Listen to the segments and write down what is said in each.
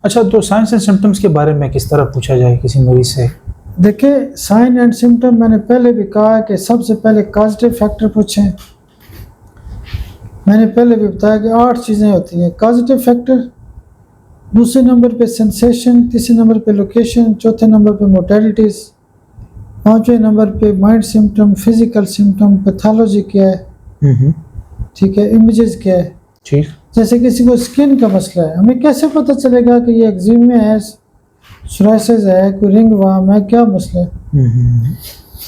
अच्छा, तो science and symptoms के बारे में किस तरह पूछा जाए किसी मरीज से? देखिए, साइन एंड सिम्टम मैंने पहले भी कहा है कि सबसे पहले कॉजेटिव फैक्टर पूछें। मैंने पहले भी बताया कि 8 चीज़ें होती हैं। कॉजेटिव फैक्टर, दूसरे नंबर पे सेंसेशन, तीसरे नंबर पे लोकेशन, चौथे नंबर पे मोटेलिटीज़, पाँचवें नंबर पे mind symptom, physical symptom, pathology क्या है, ठीक है, इमेजेस क्या है। ठीक। जैसे किसी को स्किन का मसला है, हमें कैसे पता चलेगा कि ये एक्जिमा है, सोराइसिस है, कोई रिंग वार्म है, क्या मसला है।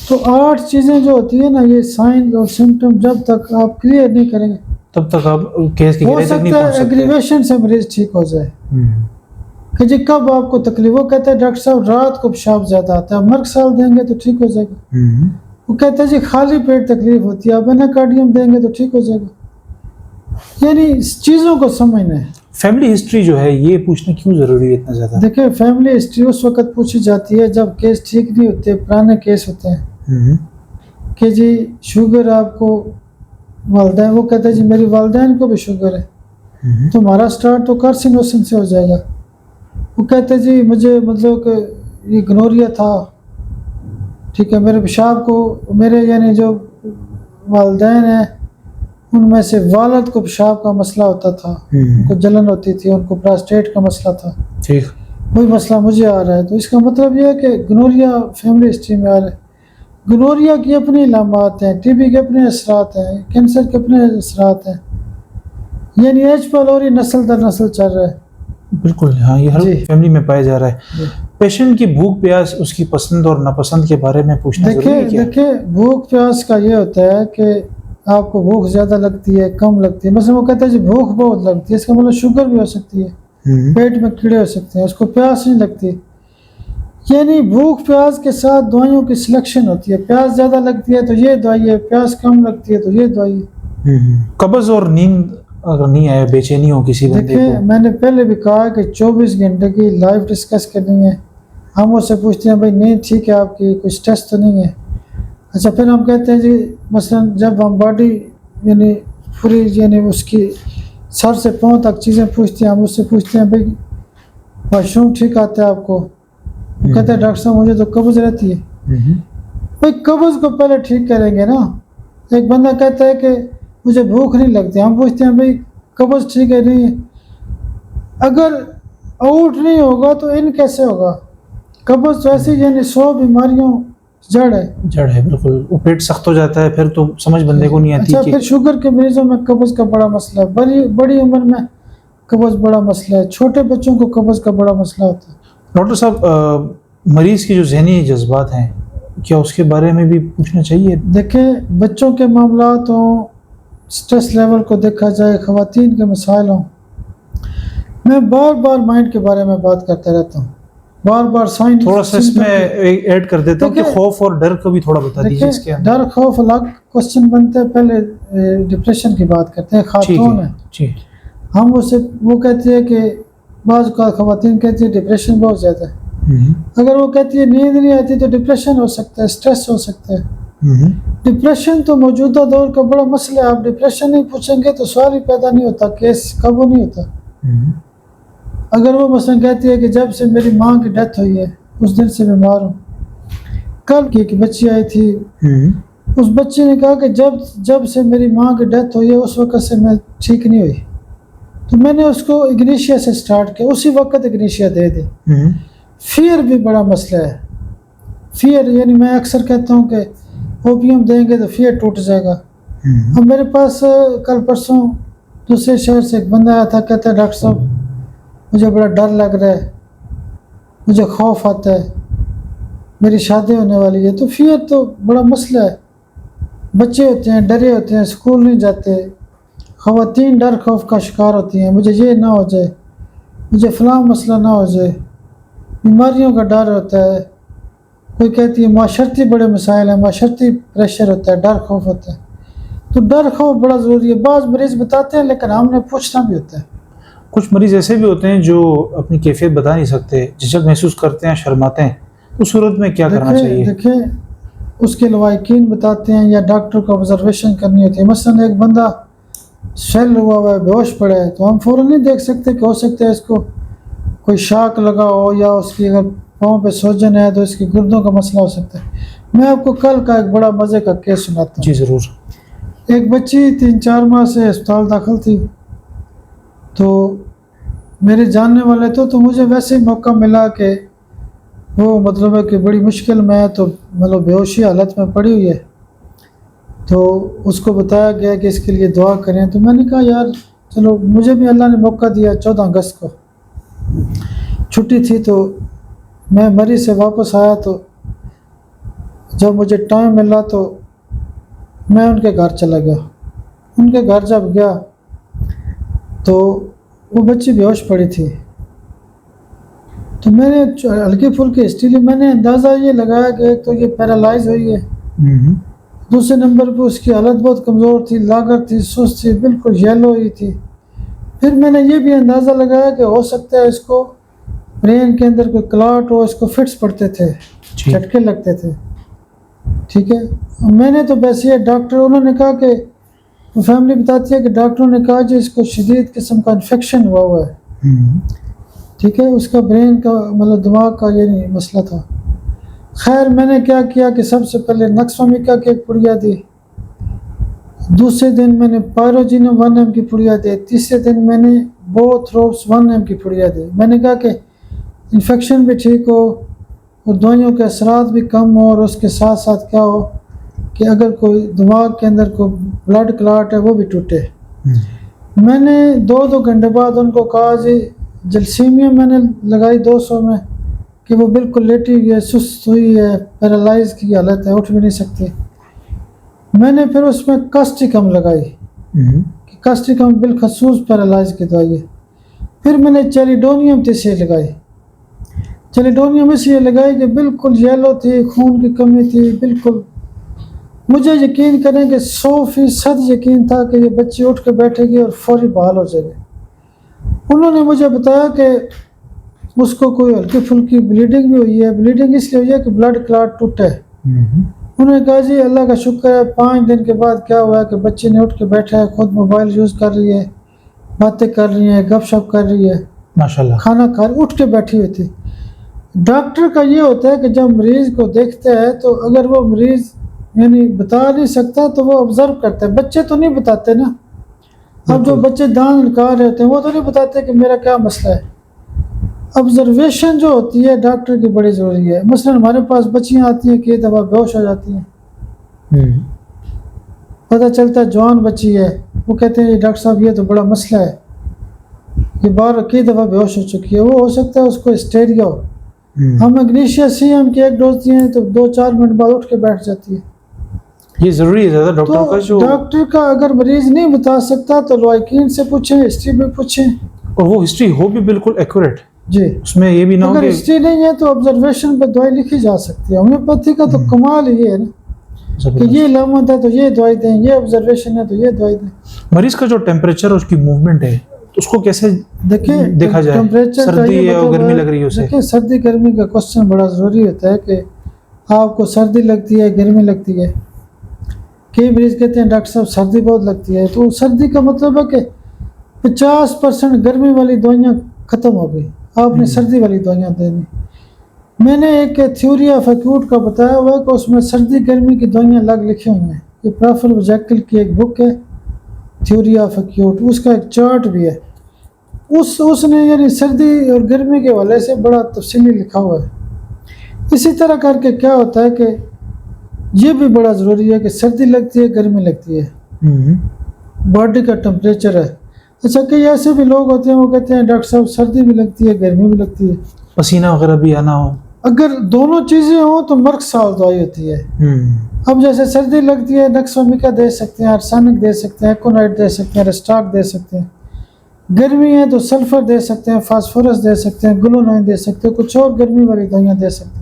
तो 8 चीज़ें जो होती है ना, ये साइन और सिम्टम जब तक आप क्लियर नहीं करेंगे तब तक आप केस की हो गहराई तक नहीं सकता पहुंच है सकते। एग्रीवेशन से मरीज ठीक हो जाए। कि जी कब आपको तकलीफ, वो कहता है डॉक्टर साहब रात को पेशाब ज़्यादा आता है, मर्क साल देंगे तो ठीक हो जाएगा। वो कहता है जी खाली पेट तकलीफ होती है, आप एनाकार्डियम देंगे तो ठीक हो जाएगा। यानी इस चीज़ों को समझना है। फैमिली हिस्ट्री जो है ये पूछना क्यों ज़रूरी है इतना ज़्यादा? देखिए, फैमिली हिस्ट्री उस वक्त पूछी जाती है जब केस ठीक नहीं होते, पुराने केस होते हैं कि जी शुगर आपको वालदैन, वो कहते हैं जी मेरी वालदैन को भी शुगर है, तो हमारा स्टार्ट तो कार्सिनोसिस से हो जाएगा। वो कहते हैं जी मुझे मतलब कि ये गनोरिया था, ठीक है, मेरे पेशाब को, मेरे यानी जो वालदैन हैं उनमें से वालद को पेशाब का मसला होता था, उनको जलन होती थी, उनको प्रोस्टेट का मसला था, ठीक। वही मसला मुझे आ रहा है। तो इसका मतलब ये है कि गनोरिया फैमिली हिस्ट्री में आ रहा है। गनोरिया की अपनी इलामात हैं, टीबी के अपने असरात हैं, कैंसर के अपने असरात हैं, यानी एज पलोरी नस्ल दर नस्ल चल रहा है। बिल्कुल, हाँ, ये हर फैमिली में पाया जा रहा है। पेशेंट की भूख प्यास, उसकी पसंद और नापसंद के बारे में पूछना जरूरी है क्या? देखिए भूख प्यास का ये होता है कि आपको भूख ज़्यादा लगती है, कम लगती है। मतलब वो कहता है जी भूख बहुत लगती है, इसका मतलब शुगर भी हो सकती है, पेट में कीड़े हो सकते हैं, उसको प्यास नहीं लगती। यानी भूख प्यास के साथ दवाइयों की सिलेक्शन होती है। प्यास ज़्यादा लगती है तो ये दवाई है, प्यास कम लगती है तो ये दवाई है। कब्ज़ और नींद अगर नहीं आए, बेचैनी हो किसी बंदे देखिए, को? मैंने पहले भी कहा कि 24 घंटे की लाइफ डिस्कस करनी है। हम उससे पूछते हैं भाई नींद ठीक है आपकी, कोई स्ट्रेस तो नहीं है। अच्छा, फिर हम कहते हैं जी मसलन जब हम बॉडी यानी पूरी यानी उसकी सर से पाँव तक चीज़ें पूछते हैं, हम उससे पूछते हैं भाई वॉशरूम ठीक आता है आपको? वो कहते हैं डॉक्टर साहब मुझे तो कब्ज़ रहती है। भाई कब्ज़ को पहले ठीक करेंगे ना। एक बंदा कहता है कि मुझे भूख नहीं लगती, हम पूछते हैं भाई कब्ज़ ठीक है नहीं है? अगर आउट नहीं होगा तो इन कैसे होगा? कब्ज़ तो ऐसी यानी 100 बीमारियों जड़ है। बिल्कुल। वो पेट सख्त हो जाता है फिर तो समझ बंदे को नहीं आती। अच्छा, फिर शुगर के मरीजों में कब्ज़ का बड़ा मसला है, बड़ी उम्र में कब्ज़ बड़ा मसला है, छोटे बच्चों को कब्ज़ का बड़ा मसला होता है। डॉक्टर साहब, मरीज़ की जो ज़हनी जज्बात हैं, क्या उसके बारे में भी पूछना चाहिए? देखिए, बच्चों के मामलात हों, स्ट्रेस लेवल को देखा जाए, ख़वातीन के मसाइल हों, मैं बार बार माइंड के बारे में बात करता रहता हूँ, बार बार साइंस। थोड़ा सा इसमें ऐड कर देता हूँ कि खौफ और डर को भी थोड़ा बता दीजिए इसके अंदर। डर खौफ अलग क्वेश्चन बनते हैं। पहले डिप्रेशन की बात करते हैं। खातून है, हम उससे वो कहते हैं कि बाज़ ख़वातीन कहती है डिप्रेशन बहुत ज़्यादा है। अगर वो कहती है नींद नहीं आती तो डिप्रेशन हो सकता है, स्ट्रेस हो सकता है। डिप्रेशन तो मौजूदा दौर का बड़ा मसला है। आप डिप्रेशन नहीं पूछेंगे तो सवाल ही पैदा नहीं होता, केस काबू नहीं होता। अगर वो मसलन कहती है कि जब से मेरी माँ की डेथ हुई है उस दिन से बीमार हूँ। कल की एक बच्ची आई थी, उस बच्ची ने कहा कि जब से मेरी माँ की डेथ हुई है उस वक्त से मैं ठीक नहीं हुई। तो मैंने उसको इग्निशिया से स्टार्ट किया, उसी वक्त इग्निशिया दे दी। फियर भी बड़ा मसला है। फियर यानी मैं अक्सर कहता हूँ कि ओपियम देंगे तो फियर टूट जाएगा। अब मेरे पास कल परसों दूसरे शहर से एक बंदा आया था, कहता है डॉक्टर साहब मुझे बड़ा डर लग रहा है, मुझे खौफ आता है, मेरी शादी होने वाली है। तो फियर तो बड़ा मसला है। बच्चे होते हैं, डरे होते हैं, स्कूल नहीं जाते। ख़वातीन डर खौफ का शिकार होती हैं, मुझे ये ना हो जाए, मुझे फ़लाँ मसला ना हो जाए। बीमारियों का डर होता है। कोई कहती है माशरती बड़े मसाइल हैं, माशरती प्रेशर होता है, डर खौफ होता है। तो डर खौफ बड़ा ज़रूरी है। बाज़ मरीज़ बताते हैं लेकिन हमने पूछना भी होता है। कुछ मरीज़ ऐसे भी होते हैं जो अपनी कैफियत बता नहीं सकते, झिझक महसूस करते हैं, शर्माते हैं, उस सूरत में क्या करना चाहिए? देखिए, उसके लवाकिन बताते हैं या डॉक्टर को ऑब्जर्वेशन करनी होती है। मसलन एक बंदा शेल हुआ हुआ है, बेहोश पड़ा है, तो हम फ़ौरन नहीं देख सकते कि हो सकता है इसको कोई शाक लगा हो या उसकी अगर पाँव पे सूजन है तो इसके गुर्दों का मसला हो सकता है। मैं आपको कल का एक बड़ा मज़े का केस सुनाता हूँ। जी ज़रूर। एक बच्ची 3-4 माह से अस्पताल दाखिल थी, तो मेरे जानने वाले तो मुझे वैसे ही मौका मिला कि वो मतलब है कि बड़ी मुश्किल में है, तो मतलब बेहोशी हालत में पड़ी हुई है, तो उसको बताया गया कि इसके लिए दुआ करें। तो मैंने कहा यार चलो, मुझे भी अल्लाह ने मौका दिया। 14 अगस्त को छुट्टी थी, तो मैं मरी से वापस आया, तो जब मुझे टाइम मिला तो मैं उनके घर चला गया। उनके घर जब गया तो वो बच्ची बेहोश पड़ी थी। तो मैंने हल्की फुल्की हिस्ट्री ली। मैंने अंदाज़ा ये लगाया कि एक तो ये पैरालाइज हुई है, दूसरे नंबर पे उसकी हालत बहुत कमज़ोर थी, लागत थी, सुस्त थी, बिल्कुल येलो हुई थी। फिर मैंने ये भी अंदाज़ा लगाया कि हो सकता है इसको ब्रेन के अंदर कोई क्लॉट हो, इसको फिट्स पड़ते थे, झटके लगते थे। ठीक है, मैंने तो वैसे डॉक्टर, उन्होंने कहा कि फैमिली बताती है कि डॉक्टरों ने कहा जी इसको शदीद किस्म का इन्फेक्शन हुआ है। ठीक है, उसका ब्रेन का मतलब दिमाग का ये नहीं मसला था। खैर मैंने क्या किया कि सबसे पहले नक्सवामिका की एक पुड़िया दी, दूसरे दिन मैंने पायरोजिनम 1 mg की पुड़िया दी, तीसरे दिन मैंने बोथ्रोप्स 1 mg की पुड़िया दी। मैंने कहा कि इन्फेक्शन भी ठीक हो और दवाइयों के असरात भी कम हो, और उसके साथ साथ क्या हो कि अगर कोई दिमाग के अंदर कोई ब्लड क्लॉट है वो भी टूटे। मैंने 2 घंटे बाद उनको कहा जी जलसीमिया मैंने लगाई 200 में कि वो बिल्कुल लेटी हुई है, सुस्त हुई है, पैरालाइज की हालत है, उठ भी नहीं सकती। मैंने फिर उसमें कास्टिकम लगाई कि कास्टिकम बिलखसूस पैरालाइज की दवाई है। फिर मैंने चैलिडोनियम से लगाई। चैलिडोनियम इसलिए लगाई कि बिल्कुल येलो थी, खून की कमी थी, बिल्कुल मुझे यकीन करें कि 100% यकीन था कि ये बच्ची उठ के बैठेगी और फौरी बहाल हो जाएगी। उन्होंने मुझे बताया कि उसको कोई हल्की फुल्की ब्लीडिंग भी हुई है। ब्लीडिंग इसलिए हुई है कि ब्लड क्लॉट टूटा है। उन्होंने कहा जी अल्लाह का शुक्र है, 5 दिन के बाद क्या हुआ है कि बच्ची ने उठ के बैठा है, खुद मोबाइल यूज़ कर रही है, बातें कर रही है, गपशप कर रही है, माशाल्लाह, खाना खा रही, उठ के बैठी हुई थी। डॉक्टर का ये होता है कि जब मरीज़ को देखते हैं तो अगर वो मरीज़ यानी बता नहीं सकता तो वो ऑब्जर्व करता है। बच्चे तो नहीं बताते ना, अब जो बच्चे दांत निकाल रहे होते हैं वो तो नहीं बताते कि मेरा क्या मसला है। ऑब्जर्वेशन जो होती है डॉक्टर की बड़ी ज़रूरी है। मसलन हमारे पास बच्चियाँ आती हैं कई दफ़ा बेहोश हो जाती हैं, पता चलता है जवान बच्ची है, वो कहते हैं डॉक्टर साहब ये तो बड़ा मसला है, ये बार कई दफ़ा बेहोश हो चुकी है। वो हो सकता है उसको हिस्टेरिया हो। हम मैग्नीशिया CM की एक डोज दिए तो 2-4 मिनट बाद उठ के बैठ जाती है। ये ज़रूरी है ज़्यादा डॉक्टर का जो डॉक्टर का अगर मरीज नहीं बता सकता तो लॉयकीन से पूछें, हिस्ट्री में पूछें, और वो हिस्ट्री हो भी बिल्कुल एक्यूरेट जी। उसमें ये भी ना हो अगर कि हिस्ट्री नहीं है तो ऑब्जर्वेशन पर दवाई लिखी जा सकती है। होम्योपैथी का तो कमाल ये है ना कि ये लामत है तो ये दवाई दें, ये ऑब्जर्वेशन है तो ये दवाई दें। मरीज का जो टेम्परेचर उसकी मूवमेंट है उसको कैसे देखिए देखा जाए, टेम्परेचर सर्दी है और गर्मी लग रही है उसे। देखिए सर्दी गर्मी का क्वेश्चन बड़ा ज़रूरी होता है कि आपको सर्दी लगती है गर्मी लगती है। कई मरीज कहते हैं डॉक्टर साहब सर्दी बहुत लगती है, तो सर्दी का मतलब है कि 50% गर्मी वाली दवाइयाँ ख़त्म हो गई, आपने सर्दी वाली दवाइयाँ देनी। मैंने एक थ्योरी ऑफ एक्यूट का बताया हुआ है कि उसमें सर्दी गर्मी की दवाइयाँ अलग लिखी हुई हैं। ये प्रॉफेसर वजैकल की एक बुक है थ्योरी ऑफ एक्यूट, उसका एक चार्ट भी है। उसने यानी सर्दी और गर्मी के हवाले से बड़ा तफसीली लिखा हुआ है। इसी तरह करके क्या होता है कि ये भी बड़ा ज़रूरी है कि सर्दी लगती है गर्मी लगती है, बॉडी का टेम्परेचर है। अच्छा कई ऐसे भी लोग होते हैं वो कहते हैं डॉक्टर साहब सर्दी भी लगती है गर्मी भी लगती है, पसीना वगैरह भी आना हो। अगर दोनों चीज़ें हों तो मर्क साल दवाई होती है। अब जैसे सर्दी लगती है नक्सवामिका दे सकते हैं, आर्सेनिक दे सकते हैं, एकोनाइट दे सकते हैं, रेस्टाक दे सकते हैं। गर्मी है तो सल्फर दे सकते हैं, फास्फोरस दे सकते हैं, ग्लूकोनाइन दे सकते हैं, कुछ और गर्मी वाली दवाइयाँ दे सकते हैं।